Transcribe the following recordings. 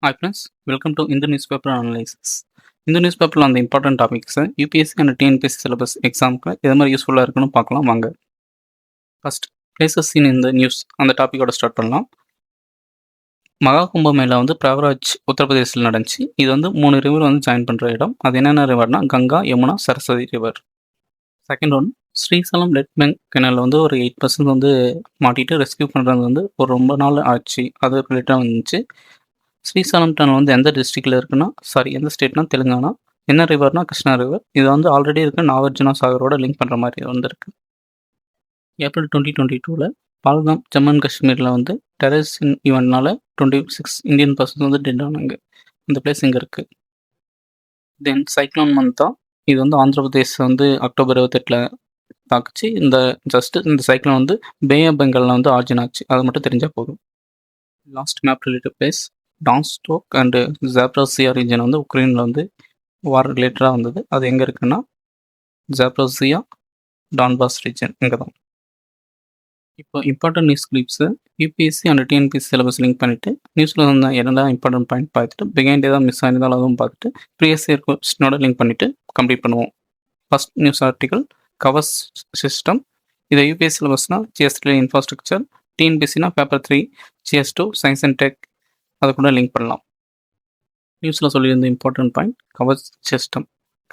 Hi friends, welcome to Hindu newspaper analysis. இந்த நியூஸ்பேப்பரில் அந்த இம்பார்ட்டன்ட் டாபிக்ஸை யூபிஎஸ்சி அண்ட் டிஎன்பிஎஸ்சி சிலபஸ் எக்ஸாமுக்கு எது மாதிரி யூஸ்ஃபுல்லாக இருக்குன்னு பார்க்கலாம் வாங்க. ஃபர்ஸ்ட் பிளேசஸ் இன் இந்த நியூஸ் அந்த டாப்பிக்கோட ஸ்டார்ட் பண்ணலாம். மகா கும்பமேளா பிரயாக்ராஜ் உத்தரப்பிரதேசில் நடந்துச்சு. இது 3 ரிவர் ஜாயின் பண்ணுற இடம். அது என்னென்ன ரிவர்னா Ganga, Yamuna, Saraswati river. Second one Srisailam left bank கெனலில் ஒரு 8% மாட்டிட்டு ரெஸ்கியூ பண்ணுறது ஒரு ரொம்ப நாள் ஆச்சு. அது ரிலேட்டாக வந்துச்சு. ஸ்ரீசலம் டனல் எந்த டிஸ்ட்ரிக்டில் இருக்குன்னா எந்த ஸ்டேட்னா தெலுங்கானா. என்ன ரிவர்னா கிருஷ்ணா ரிவர். இது ஆல்ரெடி இருக்கு நாகார்ஜுனா சாகரோட லிங்க் பண்ணுற மாதிரி இருக்கு. ஏப்ரல் 2022 பால்காம் ஜம்மு அண்ட் காஷ்மீரில் டெரரிஸ்ட் ஈவெண்ட்னால 26 இந்தியன் பர்சன்ஸ் டெட் ஆனாங்க. இந்த பிளேஸ் இங்கே இருக்குது. Then cyclone Montha. இது ஆந்திர பிரதேஷ் அக்டோபர் 28 தாக்குச்சு. இந்த சைக்ளோன் பே ஆஃப் பெங்காலில் ஆர்ஜின் ஆச்சு. அது மட்டும் தெரிஞ்சால் போதும். Last map related place Donetsk and Zaporizhzhia region உக்ரைனில் வார் ரிலேட்டடாக வந்தது. அது எங்கே இருக்குன்னா ஜாப்ரோசியா டான்பாஸ் ரீஜன் இங்கே தான். இப்போ important news clips UPSC and TNPSC syllabus link பண்ணிவிட்டு நியூஸில் என்னெல்லாம் இம்பார்ட்டன்ட் பாயிண்ட் பார்த்துட்டு பிகைண்ட் ஏதாவது மிஸ் ஆயிருந்தாலும் அதுவும் பார்த்துட்டு ப்ரீவியஸ் இயர் கொஸ்டினோட லிங்க் பண்ணிவிட்டு கம்ப்ளீட் பண்ணுவோம். First news article Kavach system. இதை யூபிஎஸ்சி சிலபஸ்னால் ஜிஎஸ்3 இன்ஃப்ராஸ்ட்ரக்சர், டிஎன்பிஎஸ்சினா paper 3 GS two science and tech. அதை கூட லிங்க் பண்ணலாம். நியூஸில் சொல்லியிருந்த இம்பார்ட்டன்ட் பாயிண்ட் கவர்ஸ் சிஸ்டம்.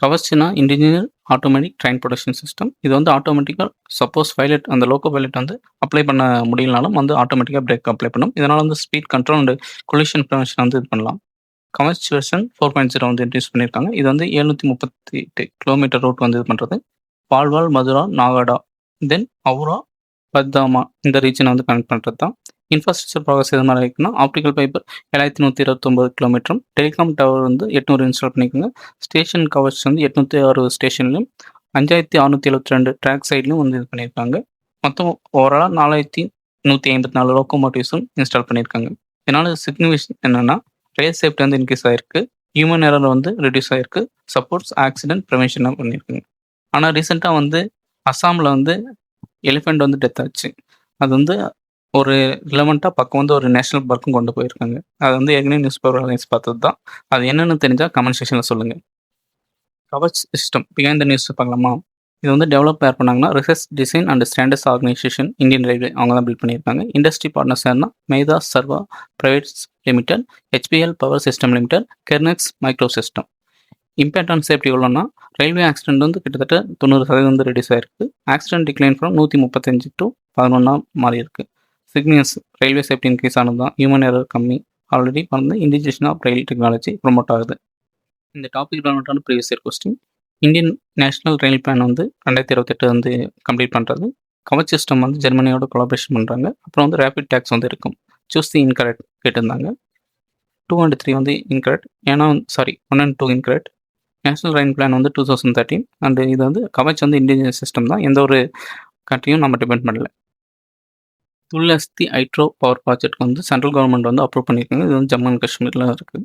கவர்ஸ்னா indigenous automatic train protection system. இது ஆட்டோமேட்டிக்காக சப்போஸ் பைலட் அந்த லோக்கோ பைலட் அப்ளை பண்ண முடியலனாலும் ஆட்டோமேட்டிக்காக பிரேக் அப்ளை பண்ணும். இதனால் speed control and collision prevention இது பண்ணலாம். கவர்ஸ் வெர்ஷன் 4.0 இன்ட்ரடியூஸ் பண்ணியிருக்காங்க. இது 738 கிலோமீட்டர் ரூட் இது பண்ணுறது. பால்வால், மதுரா, நாகடா, தென் அவுரா, பத்தாமா இந்த ரீஜனை கனெக்ட் பண்ணுறது தான். இன்ஃப்ராஸ்ட்ரக்சர் ப்ராசஸ் எது மாதிரி இருக்குன்னா ஆப்டிக்கல் ஃபைபர் 7129 கிலோமீட்டரும், டெலிகாம் டவர் 800 இன்ஸ்டால் பண்ணிக்கோங்க. ஸ்டேஷன் கவர்ஸ் 806 ஸ்டேஷன்லையும் 5672 ட்ராக் சைட்லையும் இது பண்ணியிருக்காங்க. மொத்தம் ஓவராலாக 4154 லோக்கோமோட்டிவ்ஸும் இன்ஸ்டால் பண்ணியிருக்காங்க. இதனால் சிக்னிஃபிகேஷன் என்னென்னா ரயில் சேஃப்டி இன்க்ரீஸ் ஆகிருக்கு, ஹியூமன் எரர் ரெடியூஸ் ஆகிருக்கு, சப்போர்ட்ஸ் ஆக்சிடென்ட் ப்ரிவென்ஷனாக பண்ணியிருக்காங்க. ஆனால் ரீசெண்டாக அஸ்ஸாமில் எலிஃபெண்ட் டெத் ஆச்சு. அது ஒரு ரிலவெண்ட்டாக பக்கம் ஒரு நேஷனல் பார்க்கும் கொண்டு போயிருக்காங்க. அது ஏற்கனவே நியூஸ் பேப்பர் நியூஸ் பார்த்தது தான். அது என்னென்னு தெரிஞ்சால் கமெண்ட் செக்ஷனில் சொல்லுங்கள். Kavach system behind the news பார்க்கலாமா? இது டெவலப் யார் பண்ணாங்கன்னா research design and standards organisation Indian railway அவங்க தான் பில்ட் பண்ணியிருக்காங்க. இண்டஸ்ட்ரி பார்ட்னர்ஸ் யாருன்னா Medha servo private limited, HBL power system limited, Kernex micro system. Impact on safety எவ்வளோன்னா ரயில்வே ஆக்சிடென்ட் கிட்டத்தட்ட 90% ரெடியூஸ் ஆயிருக்கு. ஆக்சிடென்ட் டிக்ளைன் ஃப்ரம் 135 to 11 மாறி இருக்குது. சிக்னல்ஸ் ரயில்வே சேஃப்டி இன்க்ரீஸ் ஆனது தான். ஹியூமன் எரர் கம்மி. Already indigenisation of rail technology promote ஆகுது. இந்த டாபிக் ரிலேட்டடான previous year question. Indian national rail plan 2028 complete பண்ணுறது. கவர்ஸ் சிஸ்டம் ஜெர்மனியோட கொலாபரேஷன் பண்ணுறாங்க. அப்புறம் ரேபிட் டேக்ஸ் இருக்கும். சூஸ் தி இன்கரெக்ட் கேட்டிருந்தாங்க. 2 and 3 இன்கரெக்ட். ஏன்னா 1 and 2 incorrect. National rail plan 2013 and இது கவர்ஸ் இண்டிஜினியஸ் சிஸ்டம் தான். எந்த ஒரு கண்ட்ரியும் நம்ம டிபெண்ட் பண்ணல. Dulhasti hydro power project central government approve பண்ணியிருக்காங்க. இது ஜம்மு அண்ட் காஷ்மீரில் இருக்குது.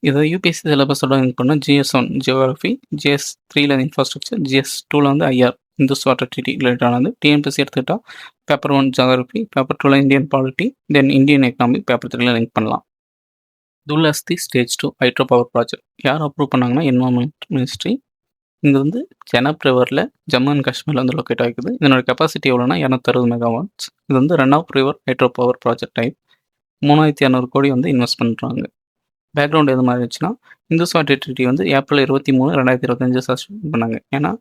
இதை யூபிஎஸ்சி சிலபஸோட லிங்க் பண்ணால் GS1 geography, GS3 infrastructure, GS2 IR Indus water treaty ரிலேட்டடானது. டிஎன்பிஎஸ்சி எடுத்துக்கிட்டால் paper 1 geography, paper 2 Indian polity, then Indian economy paper 3 link பண்ணலாம். Dulhasti stage 2 hydro power project யார் அப்ரூவ் பண்ணாங்கன்னா என்வரன்மெண்ட் மினிஸ்ட்ரி. இங்கே ஜெனப் ரிவரில் ஜம்மு அண்ட் காஷ்மீரில் லொக்கேட் ஆகிக்குது. இதனோட கெப்பாசிட்டி எவ்வளோனா 260 மெகாவாட்ஸ். இது run of river hydro power project type. 3200 கோடி இன்வெஸ்ட் பண்ணுறாங்க. பேக்ரவுண்ட் எது மாதிரி இருந்துச்சுன்னா Hindus water treaty April 23, 2025 suspend பண்ணாங்க. ஏன்னா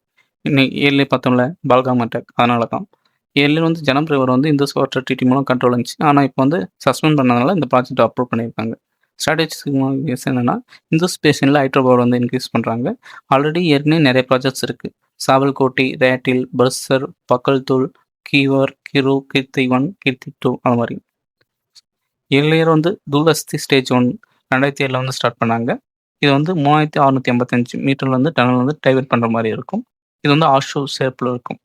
இன்னைக்கு ஏர்லி பார்த்தோம்ல பால்காம் அட்டாக், அதனால தான். Early Chenab river Indus water treaty மூலம் கண்ட்ரோல் இருந்துச்சு. ஆனால் இப்போ சஸ்பெண்ட் பண்ணதுனால இந்த ப்ராஜெக்ட் அப்ரூவ் பண்ணியிருக்காங்க. ஸ்ட்ராட்டஜிக் என்னன்னா இந்துஸ் பேஷனில் ஹைட்ரோ பவர் இன்க்ரீஸ் பண்ணுறாங்க. ஆல்ரெடி ஏற்கனவே நிறைய ப்ராஜெக்ட்ஸ் இருக்குது. சாவல்கோட்டி, ரேட்டில், பர்சர், பக்கல்தூள், கீவர், கிரு, கீர்த்தி 1, கீர்த்தி 2 அது மாதிரி. ஏர்லியர் துல்லஸ்தி ஸ்டேஜ் 1 2007 ஸ்டார்ட் பண்ணாங்க. இது 3685 மீட்டர் டனல் டைவர்ட் பண்ணுற மாதிரி இருக்கும். இது ஆஷோ ஷேப்பில் இருக்கும்.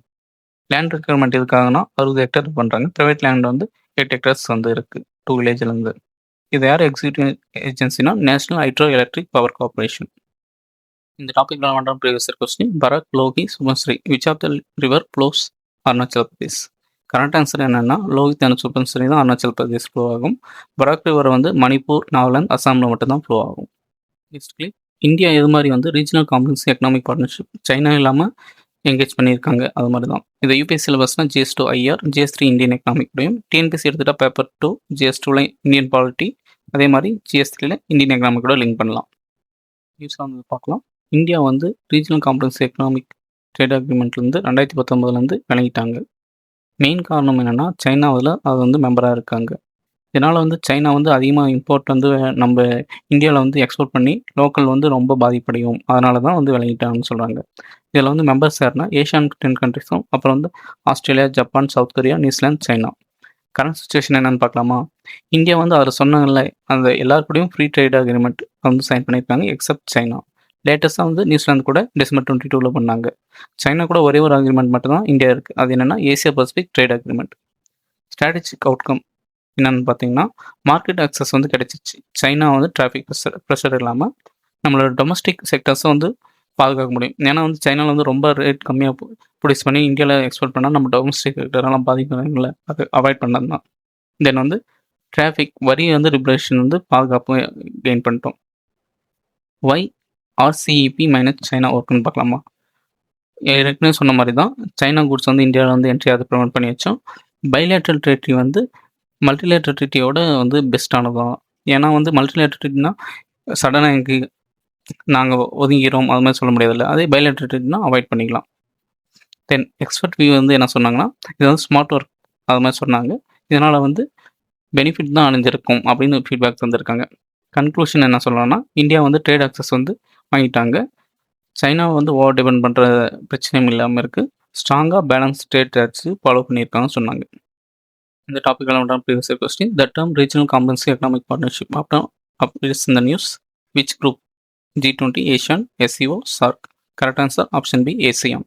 லேண்ட் ரெக்யர்மெண்ட் எதுக்காகனா 60 ஹெக்டர் பண்ணுறாங்க. ப்ரைவேட் லேண்ட் 8 ஹெக்டர்ஸ் இருக்குது 2 வில்லேஜ்லேருந்து. இது யார் எக்ஸிக்யூட்டிவ் ஏஜென்சினா national hydro electric power corporation. இந்த டாபிக்ல previous year question. Barak, Lohit, Subansiri which of the river flows Arunachal Pradesh. Correct answer என்னன்னா லோகித் அண்ட் சுப்பன்சரி தான் அருணாச்சல் பிரதேஷ் ஃப்ளோ ஆகும். பராக் ரிவர் வந்து மணிப்பூர், நாகாலாந்து, அசாமில் மட்டும்தான் ஃப்ளோ ஆகும். பேசிக்கலி இந்தியா எது மாதிரி வந்து regional comprehensive economic partnership China இல்லாமல் என்கேஜ் பண்ணியிருக்காங்க. அது மாதிரி தான் இந்த யூபிஎஸ் சிலபஸ்னால் GS two IR, GS three Indian economic உடையும், டிஎன்பிஎஸ்சி எடுத்துகிட்டா பேப்பர் 2 ஜிஎஸ் 2ல இந்தியன் பாலிட்டி, அதே மாதிரி ஜிஎஸ் 3ல இந்தியன் எக்கனாமிக் கூட லிங்க் பண்ணலாம். யூஸ் வந்து பார்க்கலாம். இந்தியா வந்து ரீஜனல் காம்பன்சி எக்கனாமிக் ட்ரேட் அக்ரிமெண்ட்லேருந்து 2019 விளங்கிட்டாங்க. மெயின் காரணம் என்னென்னா சைனாவில் அது வந்து மெம்பராக இருக்காங்க. இதனால் வந்து சைனா வந்து அதிகமாக இம்போர்ட் வந்து நம்ம இந்தியாவில் வந்து எக்ஸ்போர்ட் பண்ணி லோக்கல் வந்து ரொம்ப பாதிப்படையும். அதனால தான் வந்து விளங்கிட்டாங்கன்னு சொல்கிறாங்க. இதில் வந்து மெம்பர்ஸ் யாருன்னா ஏஷியன் 10 கண்ட்ரிஸும், அப்புறம் வந்து Australia, Japan, south Korea, New Zealand, China. Current situation என்னென்னு பார்க்கலாமா? இந்தியா வந்து அதில் சொன்னாங்கல்ல, அந்த எல்லாருக்கூடையும் ஃப்ரீ ட்ரேட் அக்ரிமெண்ட் வந்து சைன் பண்ணியிருக்காங்க எக்ஸப்ட் சைனா. லேட்டஸ்ட்டாக வந்து நியூசிலாந்து கூட டிசம்பர் 22 பண்ணாங்க. சைனா கூட ஒரே ஒரு அக்ரிமெண்ட் மட்டும் தான் இந்தியா இருக்குது. அது என்னென்னா Asia Pacific trade agreement. Strategic outcome என்னென்னு பார்த்தீங்கன்னா மார்க்கெட் அக்சஸ் வந்து கிடைச்சிச்சு. சைனா வந்து டிராஃபிக் ப்ரெஷர் இல்லாமல் நம்மளோட டொமஸ்டிக் செக்டர்ஸை வந்து பாதுகாக்க முடியும். ஏன்னா வந்து சைனாவில் வந்து ரொம்ப ரேட் கம்மியாக ப்ரொடியூஸ் பண்ணி இந்தியாவில் எக்ஸ்போர்ட் பண்ணால் நம்ம டொமஸ்டிக் செக்டரெல்லாம் பாதிக்கல. அது அவாய்ட் பண்ணது தான். தென் வந்து டிராஃபிக் வரி வந்து லிபரேஷன் வந்து பாதுகாப்பு கெயின் பண்ணிட்டோம். ஒய் ஆர்சிஇபி மைனஸ் சைனா ஒர்க்குன்னு பார்க்கலாமா? ஏற்கனவே சொன்ன மாதிரி தான் சைனா குட்ஸ் வந்து இந்தியாவில் வந்து என்ட்ரி அதை ப்ரிவெண்ட் பண்ணி வச்சோம். பைலேட்ரல் ட்ரேட்டி வந்து மல்டிலேட்டர் ட்ரீட்டியோட வந்து பெஸ்ட்டானது தான். ஏன்னா வந்து மல்டிலேட்டர் ட்ரீட்னா சடனாக எங்களுக்கு நாங்கள் ஒதுங்கிறோம் அது மாதிரி சொல்ல முடியாதுல்ல. அதே பைலேட்டர் ட்ரீட்னா அவாய்ட் பண்ணிக்கலாம். தென் எக்ஸ்பர்ட் வியூ வந்து என்ன சொன்னாங்கன்னா இது வந்து ஸ்மார்ட் ஒர்க் அது மாதிரி சொன்னாங்க. இதனால் வந்து பெனிஃபிட் தான் அணிஞ்சிருக்கும் அப்படின்னு ஃபீட்பேக் தந்திருக்காங்க. கன்க்ளூஷன் என்ன சொல்லலாம்னா இந்தியா வந்து ட்ரேட் அக்சஸ் வந்து வாங்கிட்டாங்க. சைனாவை வந்து ஓவர் டிபெண்ட் பண்ணுற பிரச்சனையும் இல்லாமல் இருக்குது. ஸ்ட்ராங்காக பேலன்ஸ் ட்ரேட் டேக்ஸ் ஃபாலோ பண்ணியிருக்காங்கன்னு சொன்னாங்க. இந்த டாபிக் எல்லாம் previous question. The term regional comprehensive economic partnership appears in the news. Which group? G20, ASEAN, SCO, SAARC. Correct answer option B, ASEAN.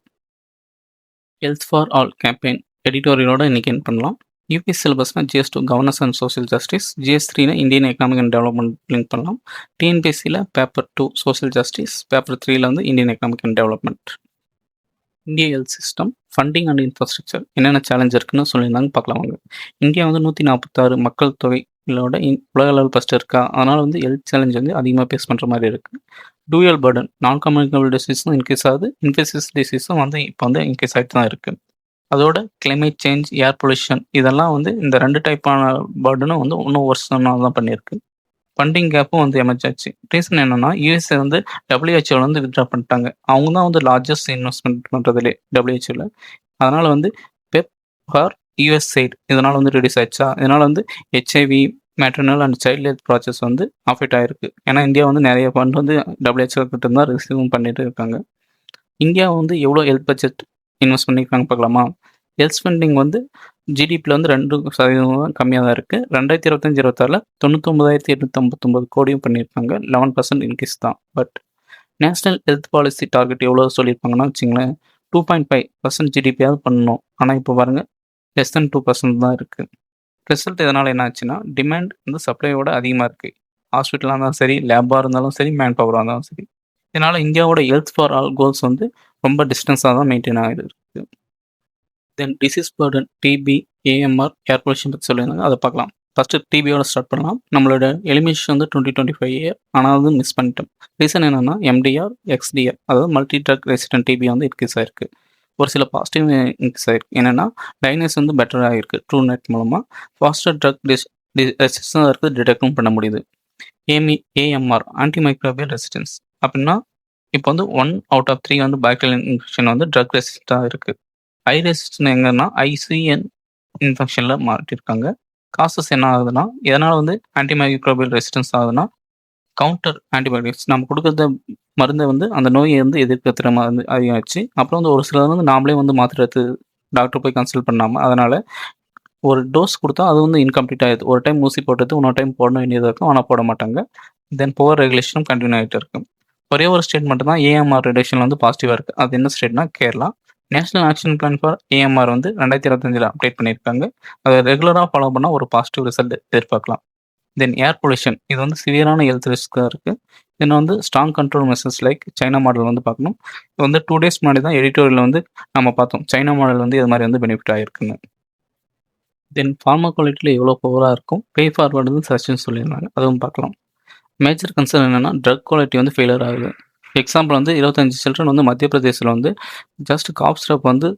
Health for All campaign எடிட்டோரியலோட இன்னைக்கு என்ன பண்ணலாம்? UPS சிலபஸ்னா GS 2 governance and social justice, GS 3னா Indian economic and development link பண்ணலாம். டிஎன்பிஎஸ்சியில் paper 2 social justice, paper 3ல வந்து இந்தியன் எக்கனாமிக் அண்ட் டெவலப்மெண்ட். இந்திய health system funding and infrastructure என்னென்ன சேலஞ்ச் இருக்குன்னு சொல்லியிருந்தாங்க பார்க்கலாம் வாங்க. இந்தியா வந்து 146 மக்கள் தொகைகளோட உலக லெவல் ஃபஸ்ட் இருக்கா. அதனால் வந்து ஹெல்த் சேலஞ்ச் வந்து அதிகமாக ஃபேஸ் பண்ணுற மாதிரி இருக்குது. டூயல் பர்டன் நான் கம்யூனிகபிள் டிசீஸும் இன்க்ரீஸ் ஆகுது, இன்ஃபெக்ஷஸ் டிசீஸும் வந்து இப்போ வந்து இன்க்ரீஸ் ஆகிட்டு தான் இருக்குது. அதோட கிளைமேட் சேஞ்ச், ஏர் பொல்யூஷன் இதெல்லாம் வந்து இந்த 2 டைப்பான பர்டனும் வந்து இன்னும் வருஷனால தான் பண்ணியிருக்கு. ஃபண்டிங் கேப்பும் வந்து எமர்ஜ் ஆச்சு. ரீசன் என்னன்னா யூஎஸ்ஏ வந்து WHO வந்து வித்ட்ரா பண்ணிட்டாங்க. அவங்க தான் வந்து லார்ஜஸ்ட் இன்வெஸ்ட்மெண்ட் பண்ணுறதுலே WHO. அதனால் வந்து பெப் ஃபார் யூஎஸ் சைடு இதனால் வந்து ரிடியூஸ் ஆயிடுச்சா. இதனால் வந்து HIV, maternal and child health process வந்து அஃபெக்ட் ஆகிருக்கு. ஏன்னா இந்தியா வந்து நிறைய ஃபண்ட் வந்து WHO கிட்ட தான் ரிசீவ் பண்ணிட்டு இருக்காங்க. இந்தியா வந்து எவ்வளோ ஹெல்த் பட்ஜெட் இன்வெஸ்ட் பண்ணியிருக்காங்க பார்க்கலாமா? ஹெல்த் ஸ்பெண்டிங் வந்து ஜிடிபியில் வந்து 2% கம்மியாக தான் இருக்குது. 2025-26 99,859 கோடியும் பண்ணியிருக்காங்க. 11% இன்க்ரீஸ் தான். But national health policy target எவ்வளோ சொல்லியிருப்பாங்கன்னா வச்சுங்களேன் 2.5% ஜிடிபியாவது பண்ணணும். ஆனால் இப்போ பாருங்கள் லெஸ் தென் 2% தான் இருக்குது. ரிசல்ட் இதனால் என்ன ஆச்சுன்னா டிமாண்ட் வந்து சப்ளையோட அதிகமாக இருக்குது. ஹாஸ்பிட்டலாக இருந்தாலும் சரி, லேபாக இருந்தாலும் சரி, மேன் பவராக இருந்தாலும் சரி. இதனால் இந்தியாவோட ஹெல்த் ஃபார் ஆல் கோல்ஸ் வந்து ரொம்ப டிஸ்டன்ஸாக தான் மெயின்டைன் ஆகிருக்கு. Then disease burden TB, AMR, air pollution பற்றி சொல்லியிருந்தாங்க. அதை பார்க்கலாம். ஃபஸ்ட்டு டிபியோட ஸ்டார்ட் பண்ணலாம். நம்மளோட எலிமினேஷன் வந்து 2025 இயர், ஆனால் அது மிஸ் பண்ணிட்டோம். ரீசன் என்னென்னா எம்டிஆர், எக்ஸ்டிஆர் அதாவது மல்டி ட்ரக் ரெசிஸ்டன்ட் டிபி வந்து இன்க்ரீஸ் ஆகிருக்கு. ஒரு சில பாசிட்டிவ் இன்க்ரீஸ் ஆகிருக்கு. என்னென்னா டைனஸ் வந்து பெட்டராக இருக்குது. ட்ரூ நெட் மூலமாக ஃபாஸ்டர் ட்ரக் ரெசிஸ்டன்ஸாக இருக்குது, டிடெக்டும் பண்ண முடியுது. ஏஎம்ஆர் ஆன்டிமைக்ரோபியல் ரெசிஸ்டன்ஸ் அப்படின்னா இப்போ வந்து 1 out of 3 வந்து பாக்டீரியல் இன்ஃபெக்ஷன் வந்து ட்ரக் ரெசிஸ்டாக இருக்குது. ஹை ரெசிஸ்டன் எங்கன்னா ஐசிஎன் இன்ஃபெக்ஷனில் மாட்டிருக்காங்க. காசஸ் என்ன ஆகுதுன்னா இதனால் வந்து ஆன்டிமைக்ரோபியல் ரெசிஸ்டன்ஸ் ஆகுதுன்னா கவுண்டர் ஆன்டிபயோட்டிக்ஸ் நம்ம கொடுக்குற மருந்தை வந்து அந்த நோயை வந்து எதிர்க்கிற மருந்து அதிகமாகிடுச்சு. அப்புறம் வந்து ஒரு சிலர் வந்து நாமளே வந்து மாத்திரத்து டாக்டர் போய் கன்சல்ட் பண்ணாமல் அதனால் ஒரு டோஸ் கொடுத்தா அது வந்து இன்கம்ப்ளீட் ஆகிடுது. ஒரு டைம் ஊசி போட்டது இன்னொரு டைம் போட வேண்டியதாக இருக்கும், ஆனால் போட மாட்டாங்க. தென் புவர் ரெகுலேஷனும் கண்டினியூ ஆகிட்டு இருக்கும். ஒரே ஒரு ஸ்டேட் மட்டும் தான் ஏஎம்ஆர் ரிடக்ஷன் வந்து பாசிட்டிவாக இருக்குது. அது என்ன ஸ்டேட்னா Kerala. National action plan for AMR வந்து 2025 அப்டேட் பண்ணியிருக்காங்க. அதை ரெகுலராக ஃபாலோ பண்ணால் ஒரு பாசிட்டிவ் ரிசல்ட் எதிர்பார்க்கலாம். தென் ஏர் பொல்யூஷன் இது வந்து சிவியரான ஹெல்த் ரிஸ்க்காக இருக்குது. தென் வந்து strong control measures like China model வந்து பார்க்கணும். இது வந்து 2 days முன்னாடி தான் எடிட்டோரியல் வந்து நம்ம பார்த்தோம். சைனா மாடல் வந்து இது மாதிரி வந்து பெனிஃபிட் ஆகிருக்குங்க. தென் ஃபார்மகாலஜில எவ்வளோ பவரா இருக்கும். வே ஃபார்வர்டு வந்து சஜஷன் சொல்லியிருந்தாங்க. அதுவும் பார்க்கலாம். மேஜர் கன்சர்ன் என்னன்னா, ட்ரக் குவாலிட்டி வந்து ஃபெயிலியர் ஆகுது. எக்ஸாம்பிள் வந்து 25 சில்ட்ரன் வந்து மத்திய பிரதேசில வந்து ஜஸ்ட் காஃப் சிரப் வந்து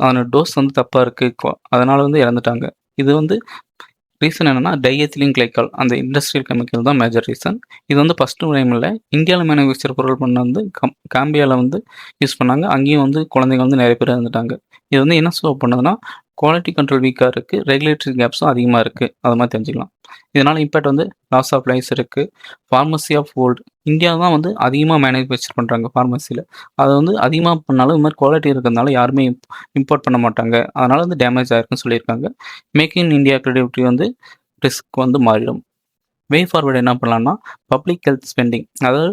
அதோட டோஸ் வந்து தப்பா இருக்கு. அதனால வந்து இறந்துட்டாங்க. இது வந்து ரீசன் என்னன்னா, டைஎத்திலீன் கிளைகால் அந்த இண்டஸ்ட்ரியல் கெமிக்கல் தான் மேஜர் ரீசன். இது வந்து ஃபர்ஸ்ட் டைம் இல்ல. இந்தியால மேனுஃபேக்சர் பொருள் பண்ண வந்து காம்பியால வந்து யூஸ் பண்ணாங்க. அங்கேயும் வந்து குழந்தைங்க வந்து நெறைய பேர் இறந்துட்டாங்க. இது வந்து என்ன ஷோ பண்ணுதுன்னா, குவாலிட்டி கண்ட்ரோல் வீக்கா இருக்கு. ரெகுலேட்டரி கேப்ஸும் அதிகமா இருக்கு. அது மாரி தெரிஞ்சுக்கலாம். இதனால இம்பாக்ட் வந்து லாஸ் ஆஃப் லைஃப்ஸ் இருக்கு. ஃபார்மசி ஆஃப் வேர்ல்ட் இந்தியா தான் வந்து அதிகமா மேனுஃபேக்சர் பண்றாங்க ஃபார்மசில. அது வந்து அதிகமா பண்ணாலும் இது மாரி குவாலிட்டி இருக்கிறதுனால யாருமே இம்போர்ட் பண்ண மாட்டாங்க. அதனால வந்து டேமேஜ் ஆயிருக்குன்னு சொல்லியிருக்காங்க. மேக் இன் இந்தியா கிரெடிபிலிட்டி வந்து ரிஸ்க் வந்து மாறிடும். வே ஃபார்வர்டு என்ன பண்ணலாம்னா, பப்ளிக் ஹெல்த் ஸ்பெண்டிங் அதாவது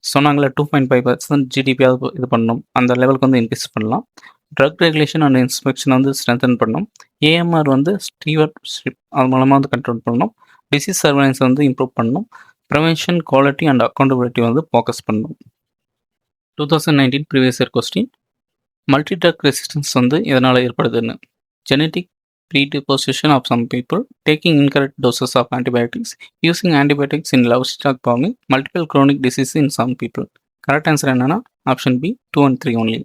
சொன்னாங்கல்ல 2.5% ஜிடிபியாவது இது பண்ணணும். அந்த லெவலுக்கு வந்து இன்க்ரீஸ் பண்ணலாம். ட்ரக் ரெகுலேஷன் அண்ட் இன்ஸ்பெக்ஷன் வந்து ஸ்ட்ரென்தன் பண்ணணும். ஏஎம்ஆர் வந்து ஸ்டீவர்ட்ஷிப் அது மூலமா வந்து கண்ட்ரோல் பண்ணணும். டிசீஸ் சர்வேலன்ஸ் வந்து இம்ப்ரூவ் பண்ணணும். ப்ரிவென்ஷன், குவாலிட்டி அண்ட் அக்கௌண்டபிலிட்டி வந்து ஃபோக்கஸ் பண்ணணும். 2019 previous year question. Multi drug resistance வந்து எதனால் ஏற்படுதுன்னு. Genetic predisposition of some people, taking incorrect doses of antibiotics, using antibiotics in livestock farming, multiple chronic diseases in some people. Correct answer என்னன்னா option B 2 and 3 only.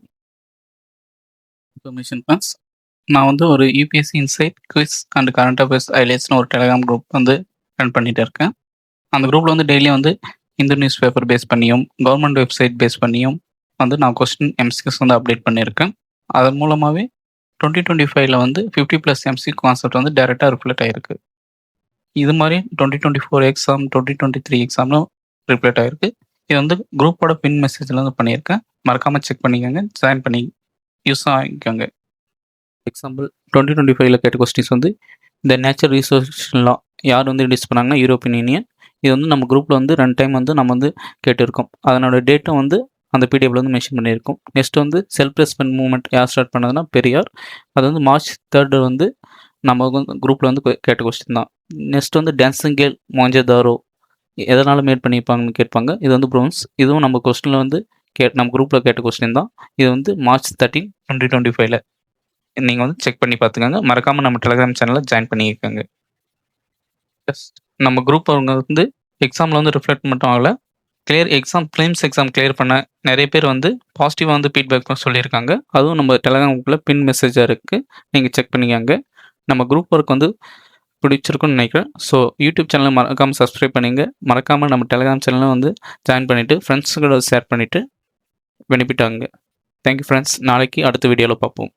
Information pass. நான் வந்து ஒரு UPSC insight quiz and current affairs ஹைலைட்ஸ்னு ஒரு Telegram group வந்து run பண்ணிட்டு இருக்கேன். அந்த குரூப்பில் வந்து டெய்லியும் வந்து இந்து நியூஸ் பேப்பர் பேஸ் பண்ணியும் கவர்மெண்ட் வெப்சைட் பேஸ் பண்ணியும் வந்து நான் கொஸ்டின் எம்சிக்யூஸ் வந்து அப்டேட் பண்ணியிருக்கேன். அதன் மூலமாகவே 2025ல வந்து 50+ எம்சிக்யூ கான்செப்ட் வந்து டைரெக்டாக ரிஃப்ளெக்ட் ஆகிருக்கு. இது மாதிரி 2024 எக்ஸாம் 2023 எக்ஸாம்லும் ரிஃப்ளெக்ட் ஆகிருக்கு. இது வந்து குரூப்போட பின் மெசேஜில் வந்து பண்ணியிருக்கேன். மறக்காமல் செக் பண்ணிக்கோங்க, ஜாயின் பண்ணி யூஸ் ஆகிக்கோங்க. எக்ஸாம்பிள் 2025ல கேட்ட கொஸ்டின்ஸ் வந்து இந்த நேச்சர் ரிசோர்ஸ் லா யார் வந்து இன்ட்ரடியூஸ் பண்ணாங்கன்னா யூரோப்பியன் யூனியன். இது வந்து நம்ம குரூப்பில் வந்து 2 டைம் வந்து நம்ம வந்து கேட்டிருக்கோம். அதனோட டேட்டும் வந்து அந்த பிடிஎஃப்ல வந்து மென்ஷன் பண்ணியிருக்கோம். நெக்ஸ்ட் வந்து செல்ஃப் ரெஸ்பெக்ட் மூவ்மெண்ட் யார் ஸ்டார்ட் பண்ணதுன்னா பெரியார். அது வந்து March 3 வந்து நம்ம வந்து குரூப்பில் வந்து கேட்ட கொஸ்டின் தான். நெக்ஸ்ட் வந்து டான்சிங் கேர்ள் மொஹஞ்சதாரோ எதனால் மேட் பண்ணியிருப்பாங்கன்னு கேட்பாங்க. இது வந்து ப்ரோன்ஸ். இதுவும் நம்ம கொஸ்டினில் வந்து நம்ம குரூப்பில் கேட்ட கொஸ்டின் தான். இது வந்து March 13, 2025ல நீங்கள் வந்து செக் பண்ணி பார்த்துக்கோங்க. மறக்காமல் நம்ம டெலிகிராம் சேனலில் ஜாயின் பண்ணிக்கோங்க. நம்ம குரூப் அவங்க வந்து எக்ஸாமில் வந்து ரிஃப்ளெக்ட் மட்டும் ஆகலை, ஃபிலிம்ஸ் எக்ஸாம் கிளியர் பண்ண நிறைய பேர் வந்து பாசிட்டிவாக வந்து ஃபீட்பேக் சொல்லியிருக்காங்க. அதுவும் நம்ம டெலிகிராம் குரூப்பில் பின் மெசேஜாக இருக்குது, நீங்கள் செக் பண்ணிக்கோங்க. நம்ம குரூப் ஒர்க் வந்து பிடிச்சிருக்குன்னு நினைக்கிறேன். ஸோ யூடியூப் சேனலை மறக்காமல் சப்ஸ்கிரைப் பண்ணிங்க. மறக்காமல் நம்ம டெலிகிராம் சேனலை வந்து ஜாயின் பண்ணிவிட்டு ஃப்ரெண்ட்ஸுங்களோட ஷேர் பண்ணிவிட்டு பெனிஃபிட் ஆகுங்க. Thank you friends. நாளைக்கு அடுத்த வீடியோவில் பார்ப்போம்.